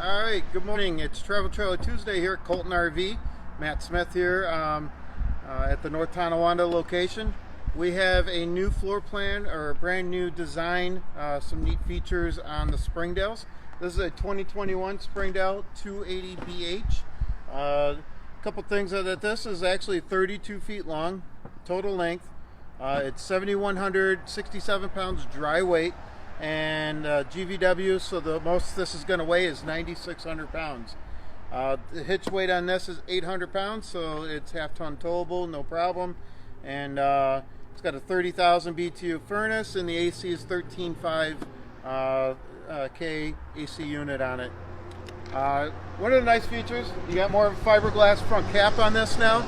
All right, good morning. It's Travel Trailer Tuesday here at Colton RV. Matt Smith here at the North Tonawanda location. We have a new floor plan or a brand new design, some neat features on the Springdales. This is a 2021 Springdale 280bh. A couple things that this is actually 32 feet long, total length. It's 7,167 pounds dry weight. And GVW, so the most this is going to weigh is 9,600 pounds. The hitch weight on this is 800 pounds, so it's half-ton towable, no problem. And it's got a 30,000 BTU furnace, and the AC is 13.5 K AC unit on it. One of the nice features, you got more of a fiberglass front cap on this now,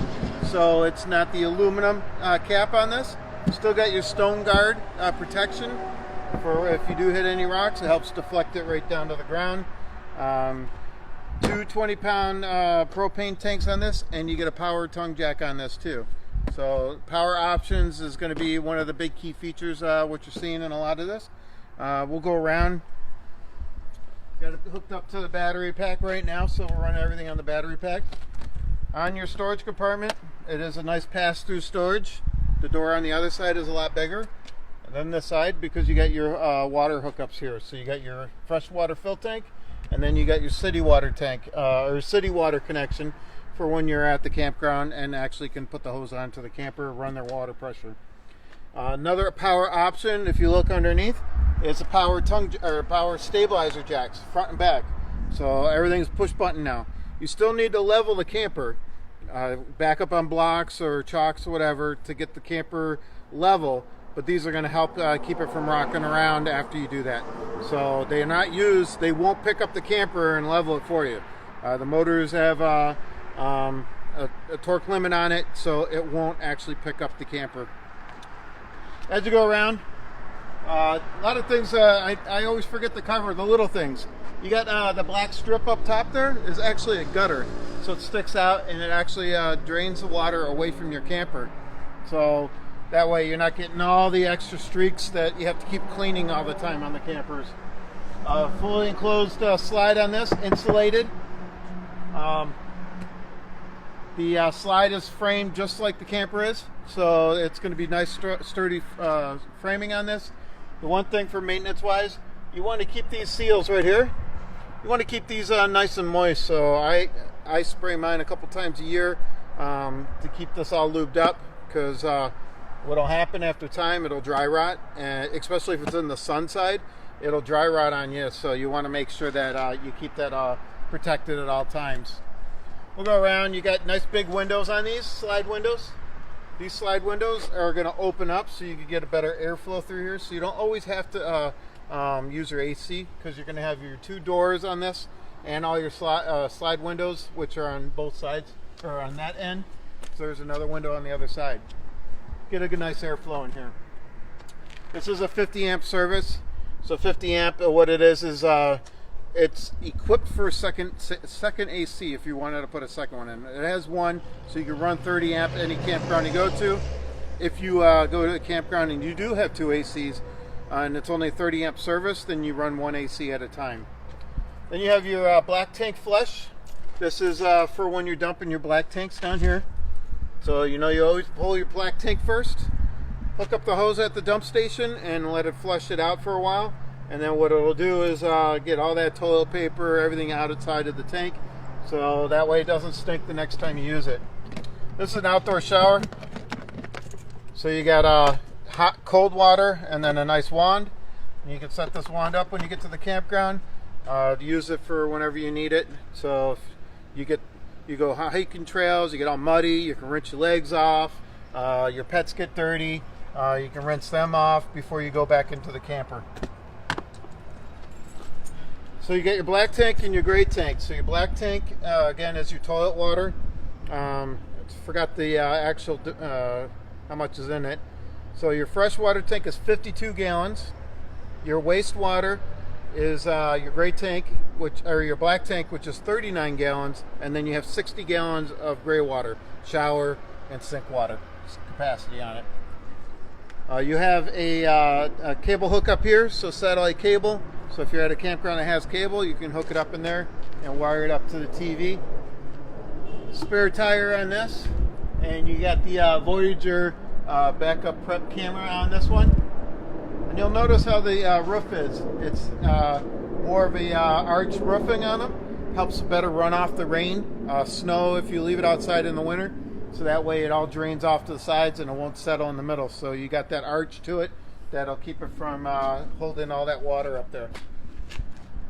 so it's not the aluminum cap on this. Still got your stone guard protection. For if you do hit any rocks, it helps deflect it right down to the ground. Two 20-pound propane tanks on this, and you get a power tongue jack on this too. So power options is going to be one of the big key features what you're seeing in a lot of this. We'll go around. Got it hooked up to the battery pack right now, so we're running everything on the battery pack. On your storage compartment, it is a nice pass-through storage. The door on the other side is a lot bigger than this side because you got your water hookups here. So you got your fresh water fill tank, and then you got your city water tank or city water connection for when you're at the campground and actually can put the hose onto the camper, run their water pressure. Another power option, if you look underneath, is a power tongue or power stabilizer jacks, front and back. So everything's push button now. You still need to level the camper, back up on blocks or chalks or whatever to get the camper level. But these are going to help keep it from rocking around after you do that. So they are not used, they won't pick up the camper and level it for you. The motors have a torque limit on it, so it won't actually pick up the camper. As you go around, a lot of things I always forget to cover, the little things. You got the black strip up top there is actually a gutter. So it sticks out and it actually drains the water away from your camper. So that way you're not getting all the extra streaks that you have to keep cleaning all the time on the campers. Fully enclosed slide on this, insulated. The slide is framed just like the camper is, so it's going to be nice sturdy framing on this. The one thing for maintenance wise, you want to keep these seals right here. You want to keep these nice and moist, so I spray mine a couple times a year to keep this all lubed up, because what'll happen after time, it'll dry rot, and especially if it's in the sun side, it'll dry rot on you. So you want to make sure that you keep that protected at all times. We'll go around. You got nice big windows on these slide windows. These slide windows are going to open up so you can get a better airflow through here. So you don't always have to use your AC, because you're going to have your two doors on this and all your slide windows, which are on both sides or on that end. So there's another window on the other side. Get a good nice airflow in here. This is a 50 amp service. So 50 amp, what it is it's equipped for second AC if you wanted to put a second one in. It has one, so you can run 30 amp any campground you go to. If you go to the campground and you do have two ACs and it's only a 30 amp service, then you run one AC at a time. Then you have your black tank flush. This is for when you're dumping your black tanks down here. So you always pull your black tank first, hook up the hose at the dump station and let it flush it out for a while. And then what it'll do is get all that toilet paper, everything outside of the tank, so that way it doesn't stink the next time you use it. This is an outdoor shower. So you got hot, cold water, and then a nice wand. And you can set this wand up when you get to the campground to use it for whenever you need it. So if you go hiking trails, you get all muddy, you can rinse your legs off, your pets get dirty, you can rinse them off before you go back into the camper. So you get your black tank and your gray tank. So your black tank, again, is your toilet water. Forgot the actual, how much is in it. So your freshwater tank is 52 gallons. Your wastewater is your gray tank, your black tank, which is 39 gallons, and then you have 60 gallons of gray water, shower and sink water capacity on it. You have a cable hookup here, so satellite cable. So if you're at a campground that has cable, you can hook it up in there and wire it up to the TV. Spare tire on this, and you got the Voyager backup prep camera on this one. And you'll notice how the roof is. It's more of a arch roofing on them. Helps better run off the rain, snow if you leave it outside in the winter. So that way it all drains off to the sides and it won't settle in the middle. So you got that arch to it that'll keep it from holding all that water up there.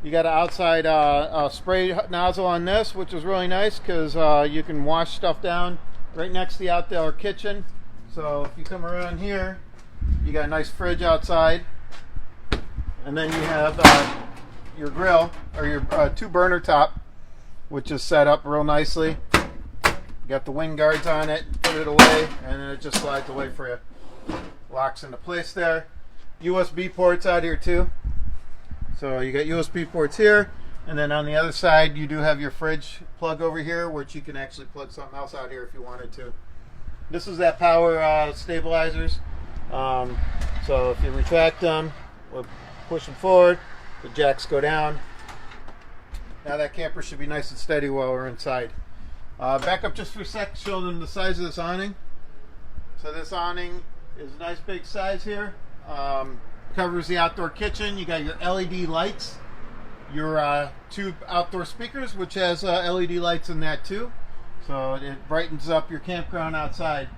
You got an outside spray nozzle on this, which is really nice because you can wash stuff down right next to the outdoor kitchen. So if you come around here, you got a nice fridge outside, and then you have your grill or your 2-burner top, which is set up real nicely. You got the wing guards on it, put it away, and then it just slides away for you. Locks into place there. USB ports out here too. So you got USB ports here, and then on the other side you do have your fridge plug over here, which you can actually plug something else out here if you wanted to. This is that power stabilizers. So if you retract them or push them forward, the jacks go down. Now that camper should be nice and steady while we're inside. Back up just for a sec, show them the size of this awning. So this awning is a nice big size here. Covers the outdoor kitchen. You got your LED lights, your 2 outdoor speakers, which has LED lights in that too. So it brightens up your campground outside.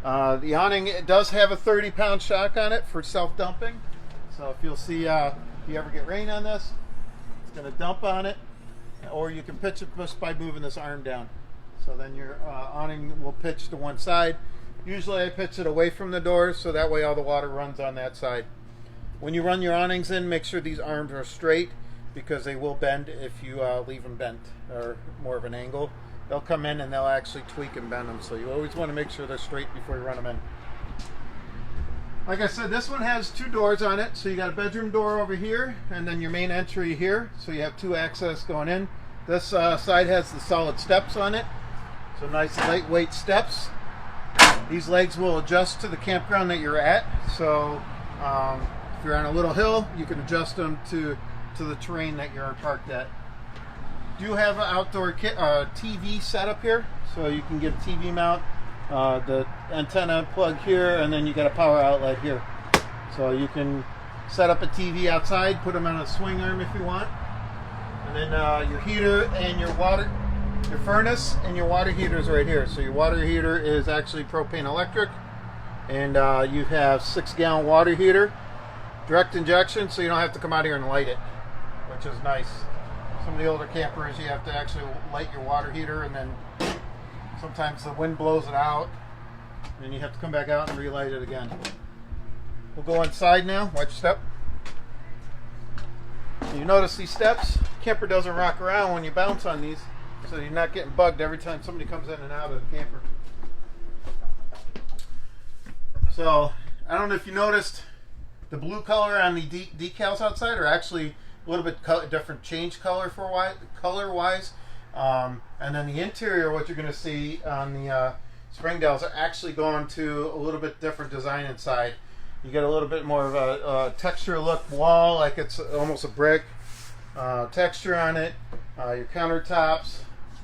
The awning, it does have a 30-pound shock on it for self-dumping. So if you'll see, if you ever get rain on this, it's going to dump on it. Or you can pitch it just by moving this arm down. So then your awning will pitch to one side. Usually I pitch it away from the doors so that way all the water runs on that side. When you run your awnings in, make sure these arms are straight because they will bend if you leave them bent or more of an angle. They'll come in and they'll actually tweak and bend them. So you always want to make sure they're straight before you run them in. Like I said, this one has 2 doors on it. So you got a bedroom door over here and then your main entry here. So you have 2 access going in. This side has the solid steps on it. So nice lightweight steps. These legs will adjust to the campground that you're at. So if you're on a little hill, you can adjust them to the terrain that you're parked at. Do have an outdoor TV setup here, so you can get a TV mount, the antenna plug here, and then you got a power outlet here. So you can set up a TV outside, put them on a swing arm if you want, and then your heater and your furnace and your water heater is right here. So your water heater is actually propane electric, and you have 6-gallon water heater, direct injection, so you don't have to come out here and light it, which is nice. Some of the older campers, you have to actually light your water heater, and then sometimes the wind blows it out, and then you have to come back out and relight it again. We'll go inside now. Watch your step. You notice these steps, camper doesn't rock around when you bounce on these, so you're not getting bugged every time somebody comes in and out of the camper. So I don't know if you noticed, the blue color on the decals outside are actually a little bit different change color color wise, and then the interior, what you're going to see on the Springdales, are actually going to a little bit different design inside. You get a little bit more of a texture look wall, like it's almost a brick texture on it. Your countertops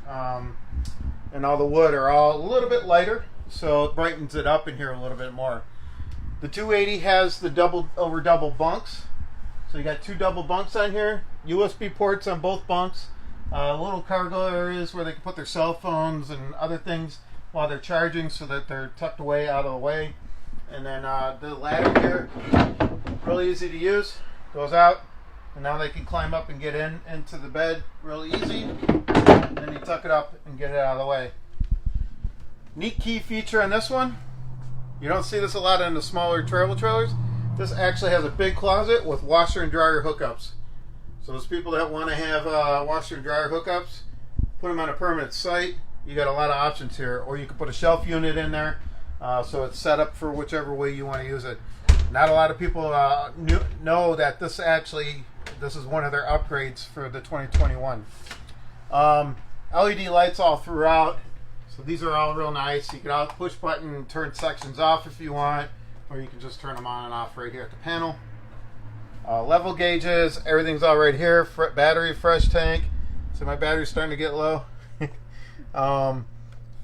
and all the wood are all a little bit lighter, so it brightens it up in here a little bit more. The 280 has the double bunks. So you got 2 double bunks on here, USB ports on both bunks, little cargo areas where they can put their cell phones and other things while they're charging so that they're tucked away out of the way. And then the ladder here, really easy to use, goes out, and now they can climb up and get into the bed real easy. And then you tuck it up and get it out of the way. Neat key feature on this one, you don't see this a lot in the smaller travel trailers. This actually has a big closet with washer and dryer hookups. So those people that want to have washer and dryer hookups, put them on a permanent site. You got a lot of options here. Or you can put a shelf unit in there, so it's set up for whichever way you want to use it. Not a lot of people know that this is one of their upgrades for the 2021. LED lights all throughout. So these are all real nice. You can push button and turn sections off if you want, or you can just turn them on and off right here at the panel. Level gauges, everything's all right here. Battery fresh tank, So my battery's starting to get low.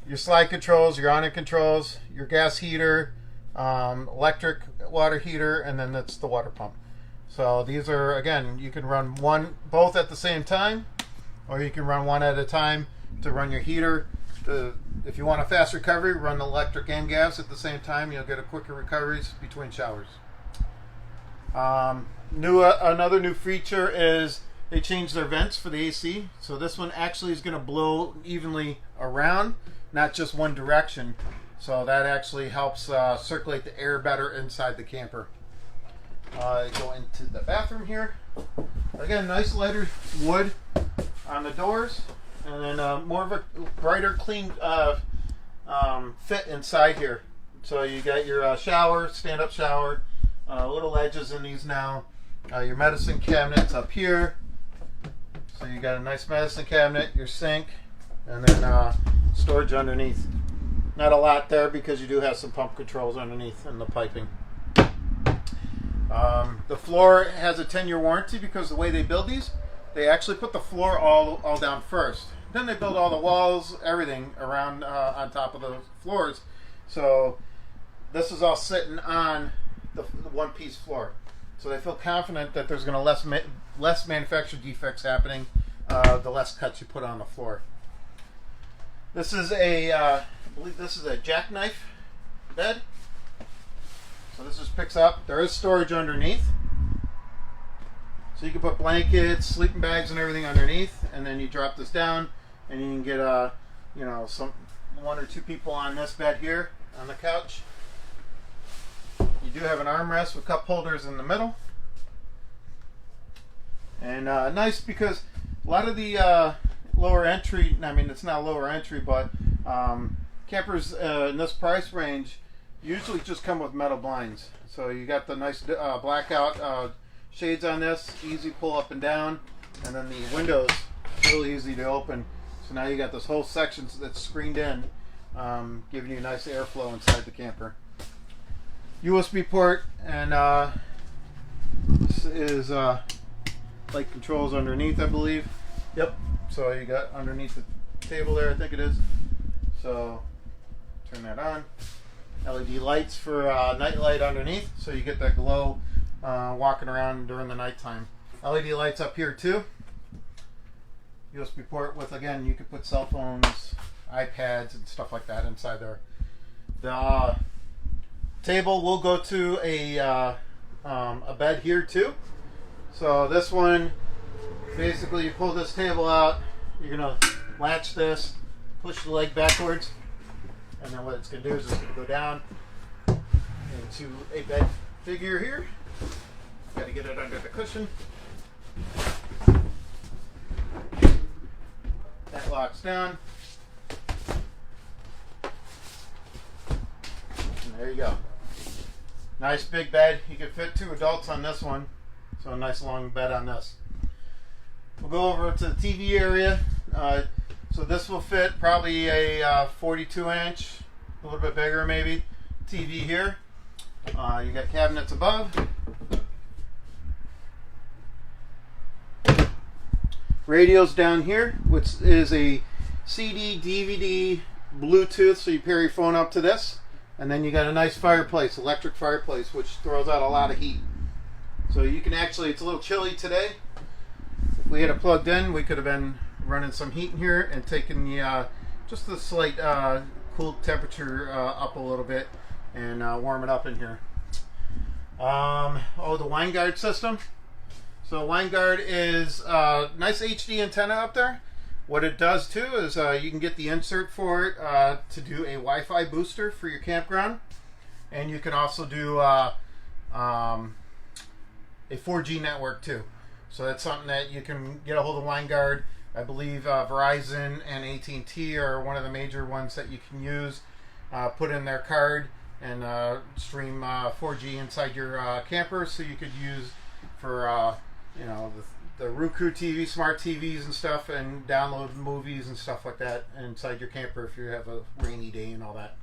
Your slide controls, your awning controls, your gas heater, electric water heater, and then that's the water pump. So these are, again, you can run both at the same time, or you can run one at a time to run your heater. If you want a fast recovery, run the electric and gas at the same time. You'll get a quicker recoveries between showers. Another new feature is they changed their vents for the AC. So this one actually is going to blow evenly around, not just one direction. So that actually helps circulate the air better inside the camper. Go into the bathroom here. Again, nice lighter wood on the doors, and then more of a brighter, clean fit inside here. So you got your shower, stand-up shower, little edges in these now. Your medicine cabinets up here. So you got a nice medicine cabinet, your sink, and then storage underneath. Not a lot there because you do have some pump controls underneath and the piping. The floor has a 10-year warranty because the way they build these, they actually put the floor all down first. Then they build all the walls, everything around on top of the floors. So this is all sitting on the one-piece floor. So they feel confident that there's going to less manufactured defects happening, the less cuts you put on the floor. This is I believe this is a jackknife bed. So this just picks up. There is storage underneath. So you can put blankets, sleeping bags, and everything underneath, and then you drop this down, and you can get some 1 or 2 people on this bed here on the couch. You do have an armrest with cup holders in the middle, and nice because a lot of the lower entry, I mean it's not lower entry, but campers in this price range usually just come with metal blinds. So you got the nice blackout shades on this, easy pull up and down, and then the windows really easy to open. So now you got this whole section that's screened in, giving you nice airflow inside the camper. USB port, and this is light controls underneath, I believe. Yep. So you got underneath the table there, I think it is. So turn that on. LED lights for night light underneath, so you get that glow walking around during the nighttime. LED lights up here too. USB port with, again, you could put cell phones, iPads, and stuff like that inside there. The table will go to a bed here too. So this one, basically, you pull this table out. You're gonna latch this, push the leg backwards. And then what it's going to do is it's going to go down into a bed figure here. Got to get it under the cushion. That locks down. And there you go. Nice big bed. You can fit 2 adults on this one. So a nice long bed on this. We'll go over to the TV area. So this will fit probably a 42-inch, a little bit bigger maybe, TV here. You got cabinets above. Radios down here, which is a CD, DVD, Bluetooth, so you pair your phone up to this. And then you got a nice fireplace, electric fireplace, which throws out a lot of heat. So you can actually, it's a little chilly today. If we had it plugged in, we could have been running some heat in here and taking the just the slight cool temperature up a little bit and warm it up in here. The wine guard system. So wine guard is a nice HD antenna up there. What it does too is you can get the insert for it to do a Wi-Fi booster for your campground, and you can also do a 4G network too. So that's something that you can get a hold of wine guard. I believe Verizon and AT&T are one of the major ones that you can use. Put in their card and stream 4G inside your camper, so you could use for the Roku TV, smart TVs and stuff, and download movies and stuff like that inside your camper if you have a rainy day and all that.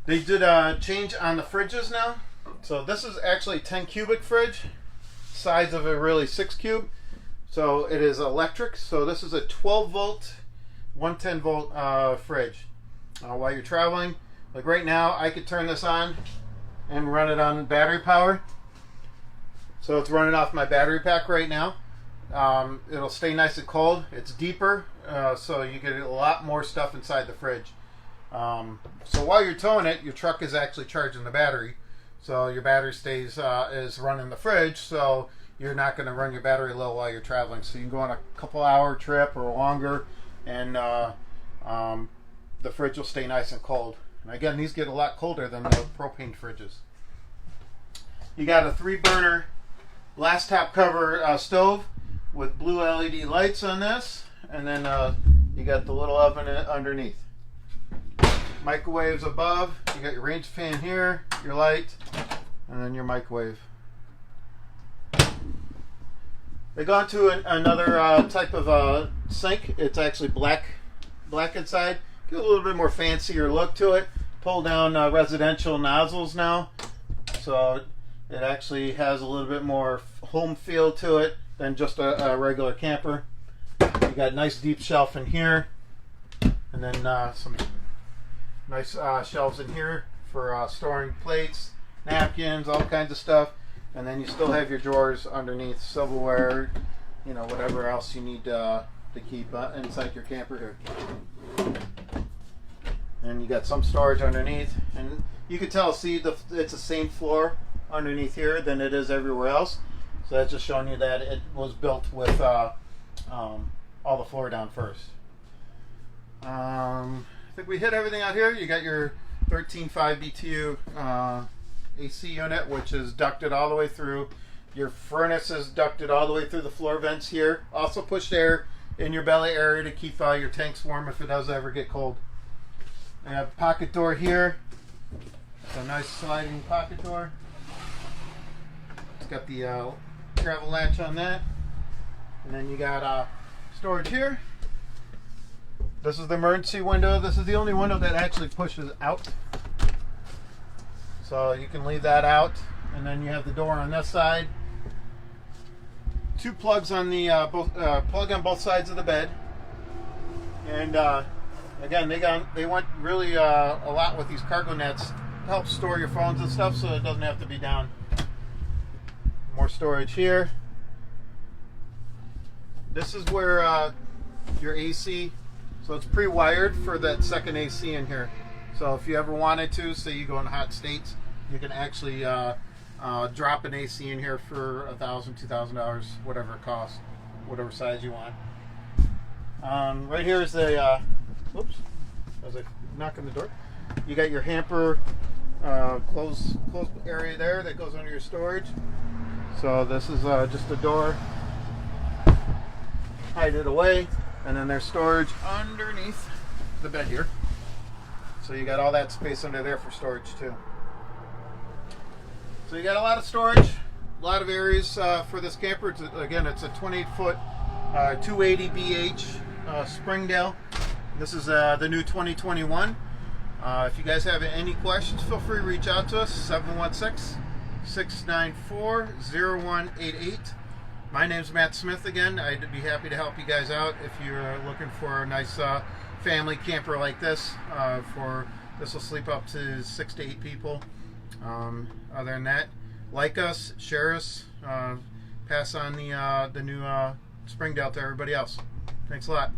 They did a change on the fridges now. So this is actually a 10 cubic fridge, size of a really 6 cube. So it is electric. So this is a 12 volt, 110 volt fridge. While you're traveling, like right now, I could turn this on and run it on battery power. So it's running off my battery pack right now. It'll stay nice and cold. It's deeper, so you get a lot more stuff inside the fridge. So while you're towing it, your truck is actually charging the battery. So your battery stays is running the fridge, so you're not going to run your battery low while you're traveling. So you can go on a couple hour trip or longer, and the fridge will stay nice and cold. And again, these get a lot colder than the propane fridges. You got a 3-burner glass top cover stove with blue LED lights on this, and then you got the little oven underneath. Microwaves above. You got your range fan here, your light, and then your microwave. They go into another type of sink. It's actually black inside. Get a little bit more fancier look to it. Pull down residential nozzles now, so it actually has a little bit more home feel to it than just a regular camper. You got nice deep shelf in here, and then some nice shelves in here for storing plates, napkins, all kinds of stuff. And then you still have your drawers underneath, silverware, you know, whatever else you need to keep inside your camper here. And you got some storage underneath, and you can tell, see, it's the same floor underneath here than it is everywhere else. So that's just showing you that it was built with all the floor down first. I think we hit everything out here. You got your 13.5 BTU AC unit, which is ducted all the way through. Your furnace is ducted all the way through the floor vents here. Also pushed air in your belly area to keep your tanks warm if it does ever get cold. I have a pocket door here. It's a nice sliding pocket door. It's got the travel latch on that. And then you got storage here. This is the emergency window. This is the only window that actually pushes out. So you can leave that out. And then you have the door on this side. 2 plugs on the plug on both sides of the bed. And again, they went really a lot with these cargo nets to help store your phones and stuff, so it doesn't have to be down. More storage here. This is where your AC, so it's pre-wired for that second AC in here. So if you ever wanted to, say you go in hot states, you can actually drop an AC in here for $1,000, $2,000, whatever it costs, whatever size you want. Right here is the whoops, as I knock on the door. You got your hamper closed area there that goes under your storage. So this is just a door. Hide it away, and then there's storage underneath the bed here. So you got all that space under there for storage too. So you got a lot of storage, a lot of areas for this camper. Again, it's a 28-foot 280bh Springdale. This is the new 2021. If you guys have any questions, feel free to reach out to us, 716-694-0188. My name's Matt Smith again. I'd be happy to help you guys out if you're looking for a nice family camper like this. This will sleep up to 6 to 8 people. Other than that, like us, share us, pass on the new Springdale to everybody else. Thanks a lot.